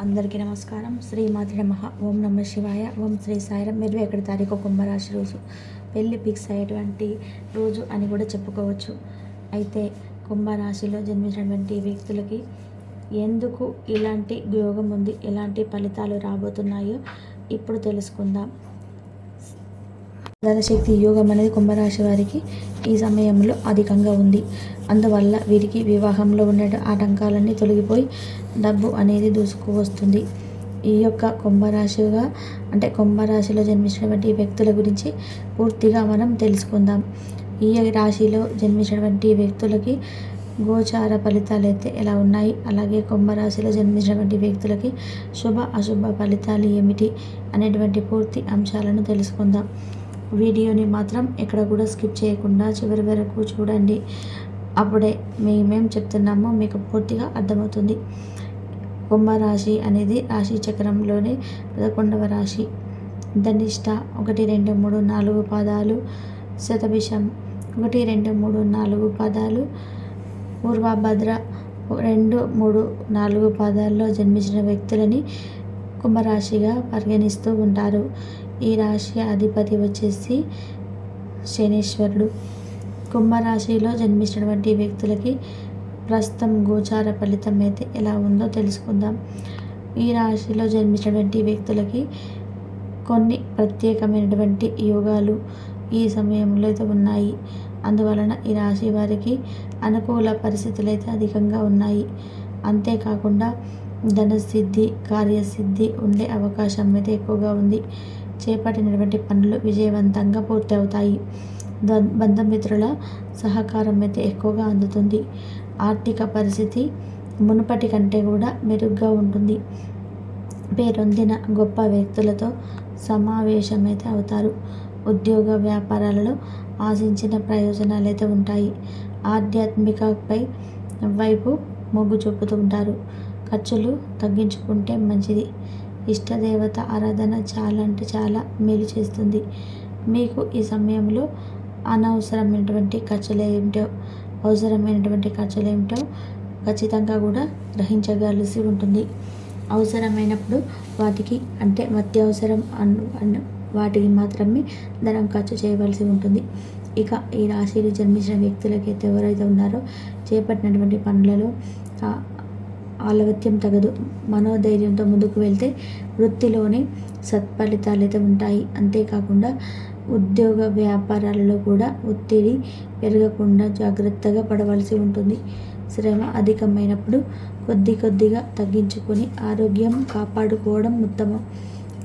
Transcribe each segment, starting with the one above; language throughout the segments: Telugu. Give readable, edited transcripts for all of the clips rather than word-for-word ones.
అందరికీ నమస్కారం. శ్రీమాత్రే నమః. ఓం నమ శివాయ. ఓం శ్రీ సాయిరాం. 21 తారీఖు కుంభరాశి రోజు పెళ్ళి ఫిక్స్ అయ్యేటువంటి రోజు అని కూడా చెప్పుకోవచ్చు. అయితే కుంభరాశిలో జన్మించినటువంటి వ్యక్తులకి ఎందుకు ఇలాంటి యోగం ఉంది, ఎలాంటి ఫలితాలు రాబోతున్నాయో ఇప్పుడు తెలుసుకుందాం. ధనశక్తి యోగం అనేది కుంభరాశి వారికి ఈ సమయంలో అధికంగా ఉంది. అందువల్ల వీరికి వివాహంలో ఉండే ఆటంకాలన్నీ తొలగిపోయి డబ్బు అనేది దూసుకు వస్తుంది. ఈ యొక్క కుంభరాశిలో జన్మించినటువంటి వ్యక్తుల గురించి పూర్తిగా మనం తెలుసుకుందాం. ఈ రాశిలో జన్మించినటువంటి వ్యక్తులకి గోచార ఫలితాలు అయితే ఎలా ఉన్నాయి, అలాగే కుంభరాశిలో జన్మించినటువంటి వ్యక్తులకి శుభ అశుభ ఫలితాలు ఏమిటి అనేటువంటి పూర్తి అంశాలను తెలుసుకుందాం. వీడియోని మాత్రం ఎక్కడ కూడా స్కిప్ చేయకుండా చివరి వరకు చూడండి. అప్పుడే మేమేం చెప్తున్నామో మీకు పూర్తిగా అర్థమవుతుంది. కుంభరాశి అనేది రాశి చక్రంలోనే 11వ రాశి. ధనిష్ట 1, 2, 3, 4 పాదాలు, శతభిషం 1, 2, 3, 4 పాదాలు, పూర్వభద్ర 2, 3, 4 పాదాల్లో జన్మించిన వ్యక్తులని కుంభరాశిగా పరిగణిస్తూ ఉంటారు. ఈ రాశి అధిపతి వచ్చేసి శనీశ్వరుడు. కుంభరాశిలో జన్మించినటువంటి వ్యక్తులకి ప్రస్తుతం గోచార ఫలితం అయితే ఎలా ఉందో తెలుసుకుందాం. ఈ రాశిలో జన్మించినటువంటి వ్యక్తులకి కొన్ని ప్రత్యేకమైనటువంటి యోగాలు ఈ సమయంలో అయితే ఉన్నాయి. అందువలన ఈ రాశి వారికి అనుకూల పరిస్థితులు అయితే అధికంగా ఉన్నాయి. అంతేకాకుండా ధనసిద్ధి, కార్యసిద్ధి ఉండే అవకాశం అయితే ఎక్కువగా ఉంది. చేపట్టినటువంటి పనులు విజయవంతంగా పూర్తి అవుతాయి. బంధుమిత్రుల సహకారం అయితే ఎక్కువగా అందుతుంది. ఆర్థిక పరిస్థితి మునుపటి కంటే కూడా మెరుగ్గా ఉంటుంది. పేరొందిన గొప్ప వ్యక్తులతో సమావేశం అయితే అవుతారు. ఉద్యోగ వ్యాపారాలలో ఆశించిన ప్రయోజనాలు అయితే ఉంటాయి. ఆధ్యాత్మికపై వైపు మొగ్గు చూపుతూ ఉంటారు. ఖర్చులు తగ్గించుకుంటే మంచిది. ఇష్టదేవత ఆరాధన చాలా మేలు చేస్తుంది. మీకు ఈ సమయంలో అవసరమైనటువంటి ఖర్చులు ఏమిటో ఖచ్చితంగా కూడా గ్రహించగలిసి ఉంటుంది. అవసరమైనప్పుడు వాటికి అత్యవసరం వాటికి మాత్రమే ధనం ఖర్చు చేయవలసి ఉంటుంది. ఇక ఈ రాశిలో జన్మించిన వ్యక్తులకైతే ఎవరైతే ఉన్నారో చేపట్టినటువంటి పనులలో ఆలస్యం తగదు. మనోధైర్యంతో ముందుకు వెళ్తే వృత్తిలోని సత్ఫలితాలు అయితే ఉంటాయి. అంతేకాకుండా ఉద్యోగ వ్యాపారాలలో కూడా ఒత్తిడి పెరగకుండా జాగ్రత్తగా పడవలసి ఉంటుంది. శ్రమ అధికమైనప్పుడు కొద్దిగా తగ్గించుకొని ఆరోగ్యం కాపాడుకోవడం ఉత్తమం.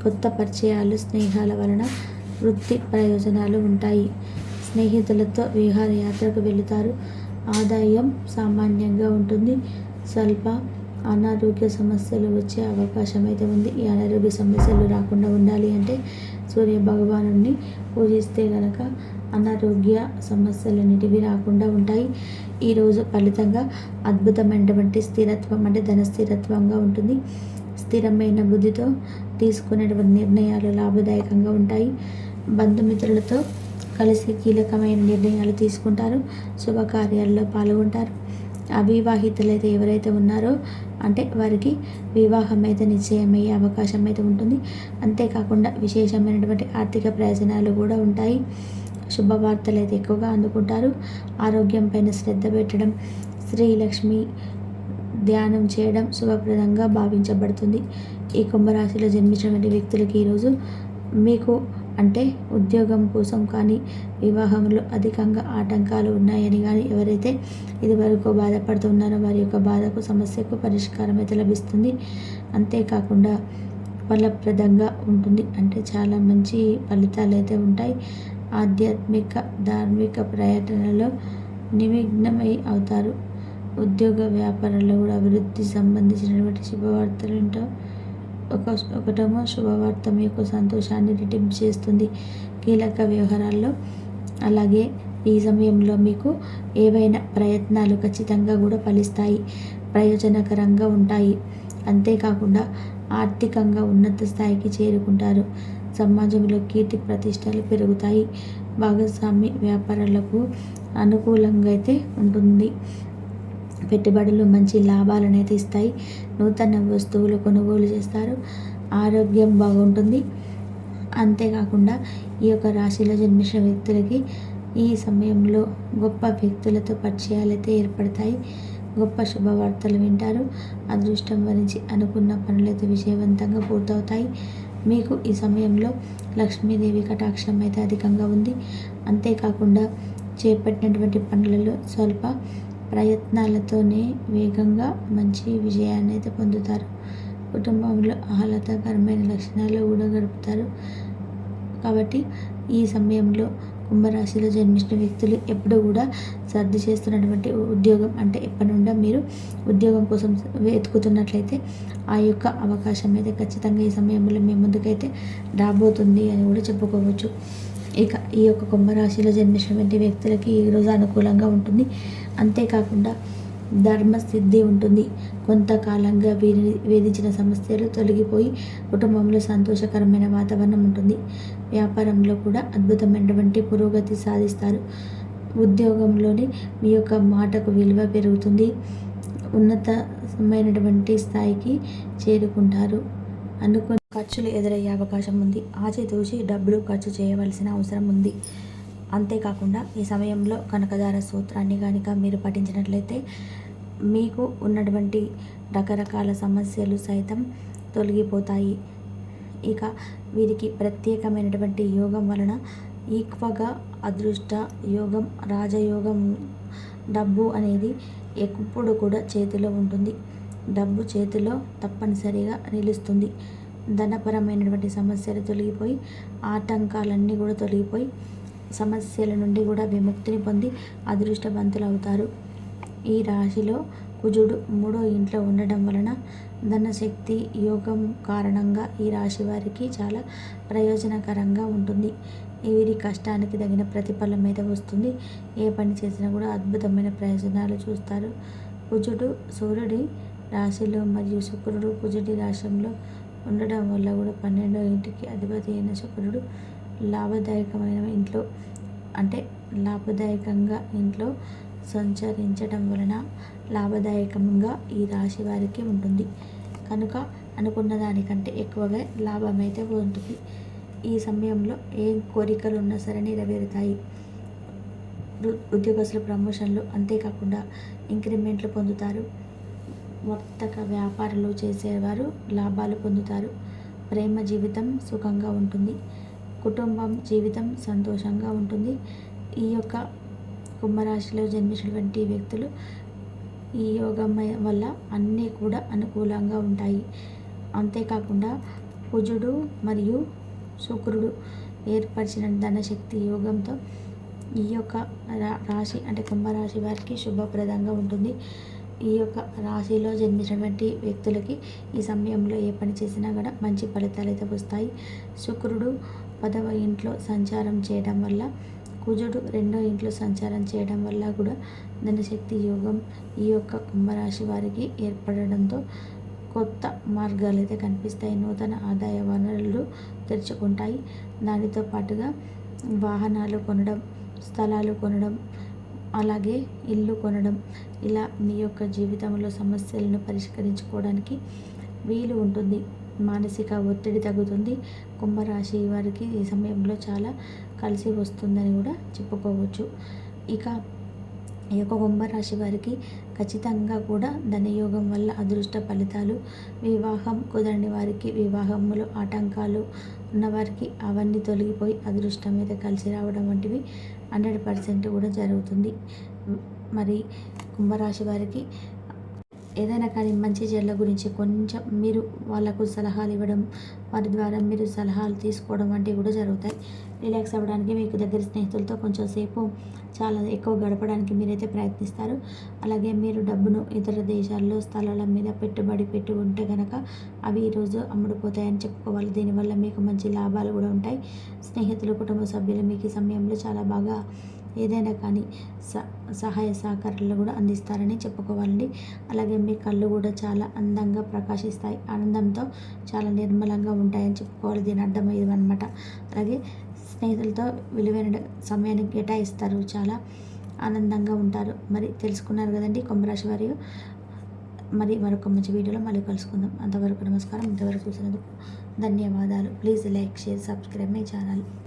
కొత్త పరిచయాలు, స్నేహాల వలన వృత్తి ప్రయోజనాలు ఉంటాయి. స్నేహితులతో విహారయాత్రకు వెళుతారు. ఆదాయం సామాన్యంగా ఉంటుంది. స్వల్ప అనారోగ్య సమస్యలు వచ్చే అవకాశం అయితే ఉంది. ఈ అనారోగ్య సమస్యలు రాకుండా ఉండాలి అంటే సూర్య భగవానుడిని పూజిస్తే గనక అనారోగ్య సమస్యలన్నిటివి రాకుండా ఉంటాయి. ఈరోజు ఫలితంగా అద్భుతమైనటువంటి స్థిరత్వం ధన స్థిరత్వంగా ఉంటుంది. స్థిరమైన బుద్ధితో తీసుకునేటువంటి నిర్ణయాలు లాభదాయకంగా ఉంటాయి. బంధుమిత్రులతో కలిసి కీలకమైన నిర్ణయాలు తీసుకుంటారు. శుభకార్యాల్లో పాల్గొంటారు. అవివాహితులైతే ఎవరైతే ఉన్నారో వారికి వివాహం అయితే నిశ్చయమయ్యే అవకాశం అయితే ఉంటుంది. అంతేకాకుండా విశేషమైనటువంటి ఆర్థిక ప్రయోజనాలు కూడా ఉంటాయి. శుభవార్తలు అయితే ఎక్కువగా అందుకుంటారు. ఆరోగ్యం పైన శ్రద్ధ పెట్టడం, శ్రీలక్ష్మి ధ్యానం చేయడం శుభప్రదంగా భావించబడుతుంది. ఈ కుంభరాశిలో జన్మించినటువంటి వ్యక్తులకి ఈరోజు మీకు ఉద్యోగం కోసం కానీ, వివాహంలో అధికంగా ఆటంకాలు ఉన్నాయని కానీ ఎవరైతే ఇదివరకు బాధపడుతున్నారో వారి యొక్క బాధకు, సమస్యకు పరిష్కారం అయితే లభిస్తుంది. అంతేకాకుండా ఫలప్రదంగా ఉంటుంది. చాలా మంచి ఫలితాలు అయితే ఉంటాయి. ఆధ్యాత్మిక, ధార్మిక పర్యటనలో నిమగ్నమై అవుతారు. ఉద్యోగ వ్యాపారాల్లో కూడా అభివృద్ధి సంబంధించినటువంటి శుభవార్తలు ఏంటో ఒకటేమో శుభవార్త మీకు సంతోషాన్ని రెట్టింపు చేస్తుంది. కీలక వ్యవహారాల్లో అలాగే ఈ సమయంలో మీకు ఏవైనా ప్రయత్నాలు ఖచ్చితంగా కూడా ఫలిస్తాయి, ప్రయోజనకరంగా ఉంటాయి. అంతేకాకుండా ఆర్థికంగా ఉన్నత స్థాయికి చేరుకుంటారు. సమాజంలో కీర్తి ప్రతిష్టలు పెరుగుతాయి. భాగస్వామి వ్యాపారాలకు అనుకూలంగా అయితే ఉంటుంది. పెట్టుబడులు మంచి లాభాలను అయితే ఇస్తాయి. నూతన వస్తువులు కొనుగోలు చేస్తారు. ఆరోగ్యం బాగుంటుంది. అంతేకాకుండా ఈ యొక్క రాశిలో జన్మించిన వ్యక్తులకి ఈ సమయంలో గొప్ప వ్యక్తులతో పరిచయాలైతే ఏర్పడతాయి. గొప్ప శుభవార్తలు వింటారు. అదృష్టం వరించి అనుకున్న పనులైతే విజయవంతంగా పూర్తవుతాయి. మీకు ఈ సమయంలో లక్ష్మీదేవి కటాక్షం అయితే అధికంగా ఉంది. అంతేకాకుండా చేపట్టినటువంటి పనులలో స్వల్ప ప్రయత్నాలతోనే వేగంగా మంచి విజయాన్ని అయితే పొందుతారు. కుటుంబంలో ఆహ్లాదకరమైన లక్షణాలు కూడా గడుపుతారు. కాబట్టి ఈ సమయంలో కుంభరాశిలో జన్మించిన వ్యక్తులు ఎప్పుడూ కూడా సర్ది చేస్తున్నటువంటి ఉద్యోగం అంటే ఎప్పటి నుండో మీరు ఉద్యోగం కోసం వెతుకుతున్నట్లయితే ఆ యొక్క అవకాశం అయితే ఖచ్చితంగా ఈ సమయంలో మీ ముందుకైతే రాబోతుంది అని కూడా చెప్పుకోవచ్చు. ఇక ఈ యొక్క కుంభరాశిలో జన్మించినటువంటి వ్యక్తులకి ఈరోజు అనుకూలంగా ఉంటుంది. అంతేకాకుండా ధర్మసిద్ధి ఉంటుంది. కొంతకాలంగా వేధించిన సమస్యలు తొలగిపోయి కుటుంబంలో సంతోషకరమైన వాతావరణం ఉంటుంది. వ్యాపారంలో కూడా అద్భుతమైనటువంటి పురోగతి సాధిస్తారు. ఉద్యోగంలోని మీ యొక్క మాటకు విలువ పెరుగుతుంది. ఉన్నతమైనటువంటి స్థాయికి చేరుకుంటారు. అనుకున్న ఖర్చులు ఎదురయ్యే అవకాశం ఉంది. ఆచితూచి డబ్బులు ఖర్చు చేయవలసిన అవసరం ఉంది. అంతేకాకుండా ఈ సమయంలో కనకదార సూత్రాన్ని కనుక మీరు పఠించినట్లయితే మీకు ఉన్నటువంటి రకరకాల సమస్యలు సైతం తొలగిపోతాయి. ఇక వీరికి ప్రత్యేకమైనటువంటి యోగం వలన ఎక్కువగా అదృష్ట యోగం, రాజయోగం, డబ్బు అనేది ఎప్పుడు కూడా చేతిలో ఉంటుంది. డబ్బు చేతిలో తప్పనిసరిగా నిలుస్తుంది. ధనపరమైనటువంటి సమస్యలు తొలగిపోయి ఆటంకాలన్నీ కూడా తొలగిపోయి సమస్యల నుండి కూడా విముక్తిని పొంది అదృష్టవంతులు అవుతారు. ఈ రాశిలో కుజుడు 3వ ఇంట్లో ఉండడం వలన ధనశక్తి యోగం కారణంగా ఈ రాశి వారికి చాలా ప్రయోజనకరంగా ఉంటుంది. వీరి కష్టానికి తగిన ప్రతిఫలం అయితే వస్తుంది. ఏ పని చేసినా కూడా అద్భుతమైన ప్రయోజనాలు చూస్తారు. కుజుడు సూర్యుడి రాశిలో మరియు శుక్రుడు కుజుడి రాశిలో ఉండడం వల్ల కూడా 12వ ఇంటికి అధిపతి అయిన శుక్రుడు లాభదాయకమైన ఇంట్లో అంటే లాభదాయకంగా ఇంట్లో సంచరించడం వలన లాభదాయకంగా ఈ రాశి వారికి ఉంటుంది. కనుక అనుకున్న దానికంటే ఎక్కువగా లాభం అయితే ఉంటుంది. ఈ సమయంలో ఏ కోరికలు ఉన్నా సరే నెరవేరుతాయి. ఉద్యోగస్తుల ప్రమోషన్లు, అంతేకాకుండా ఇంక్రిమెంట్లు పొందుతారు. వర్తక వ్యాపారాలు చేసేవారు లాభాలు పొందుతారు. ప్రేమ జీవితం సుఖంగా ఉంటుంది. కుటుంబం జీవితం సంతోషంగా ఉంటుంది. ఈ యొక్క కుంభరాశిలో జన్మించినటువంటి వ్యక్తులు ఈ యోగం వల్ల అన్నీ కూడా అనుకూలంగా ఉంటాయి. అంతేకాకుండా కుజుడు మరియు శుక్రుడు ఏర్పరిచిన ధనశక్తి యోగంతో ఈ యొక్క రాశి అంటే కుంభరాశి వారికి శుభప్రదంగా ఉంటుంది. ఈ యొక్క రాశిలో జన్మించినటువంటి వ్యక్తులకి ఈ సమయంలో ఏ పని చేసినా కూడా మంచి ఫలితాలు అయితే వస్తాయి. శుక్రుడు 10వ ఇంట్లో సంచారం చేయడం వల్ల, కుజుడు 2వ ఇంట్లో సంచారం చేయడం వల్ల కూడా ధనశక్తి యోగం ఈ యొక్క కుంభరాశి వారికి ఏర్పడడంతో కొత్త మార్గాలు అయితే కనిపిస్తాయి. నూతన ఆదాయ వనరులు తెరుచుకుంటాయి. దానితో పాటుగా వాహనాలు కొనడం, స్థలాలు కొనడం, అలాగే ఇల్లు కొనడం, ఇలా మీ యొక్క జీవితంలో సమస్యలను పరిష్కరించుకోవడానికి వీలు ఉంటుంది. మానసిక ఒత్తిడి తగ్గుతుంది. కుంభరాశి వారికి ఈ సమయంలో చాలా కలిసి వస్తుందని కూడా చెప్పుకోవచ్చు. ఇక ఈ యొక్క కుంభరాశి వారికి ఖచ్చితంగా కూడా ధనయోగం వల్ల అదృష్ట ఫలితాలు, వివాహం కుదరని వారికి, వివాహంలో ఆటంకాలు ఉన్నవారికి అవన్నీ తొలగిపోయి అదృష్టం అయితే కలిసి రావడం వంటివి 100% కూడా జరుగుతుంది. మరి కుంభరాశి వారికి ఏదైనా కానీ మంచి చెడ్ల గురించి కొంచెం మీరు వాళ్ళకు సలహాలు ఇవ్వడం, వారి ద్వారా మీరు సలహాలు తీసుకోవడం వంటివి కూడా జరుగుతాయి. రిలాక్స్ అవ్వడానికి మీకు దగ్గర స్నేహితులతో కొంచెం సేపు చాలా ఎక్కువ గడపడానికి మీరైతే ప్రయత్నిస్తారు. అలాగే మీరు డబ్బును ఇతర దేశాల్లో స్థలాల మీద పెట్టుబడి పెట్టి ఉంటే కనుక అవి ఈరోజు అమ్ముడుపోతాయని చెప్పుకోవాలి. దీనివల్ల మీకు మంచి లాభాలు కూడా ఉంటాయి. స్నేహితులు, కుటుంబ సభ్యులు మీకు ఈ సమయంలో చాలా బాగా ఏదైనా కానీ సహాయ సహకారాలు కూడా అందిస్తారని చెప్పుకోవాలండి. అలాగే మీ కళ్ళు కూడా చాలా అందంగా ప్రకాశిస్తాయి. ఆనందంతో చాలా నిర్మలంగా ఉంటాయని చెప్పుకోవాలి. దీని అర్థం ఇదన్నమాట. అలాగే స్నేహితులతో విలువైన సమయాన్ని కేటాయిస్తారు. చాలా ఆనందంగా ఉంటారు. మరి తెలుసుకున్నారు కదండి కుంభరాశి వారు. మరి మరొక మంచి వీడియోలో మళ్ళీ కలుసుకుందాం. అంతవరకు నమస్కారం. ఇంతవరకు చూసినందుకు ధన్యవాదాలు. Please like, share, subscribe my channel.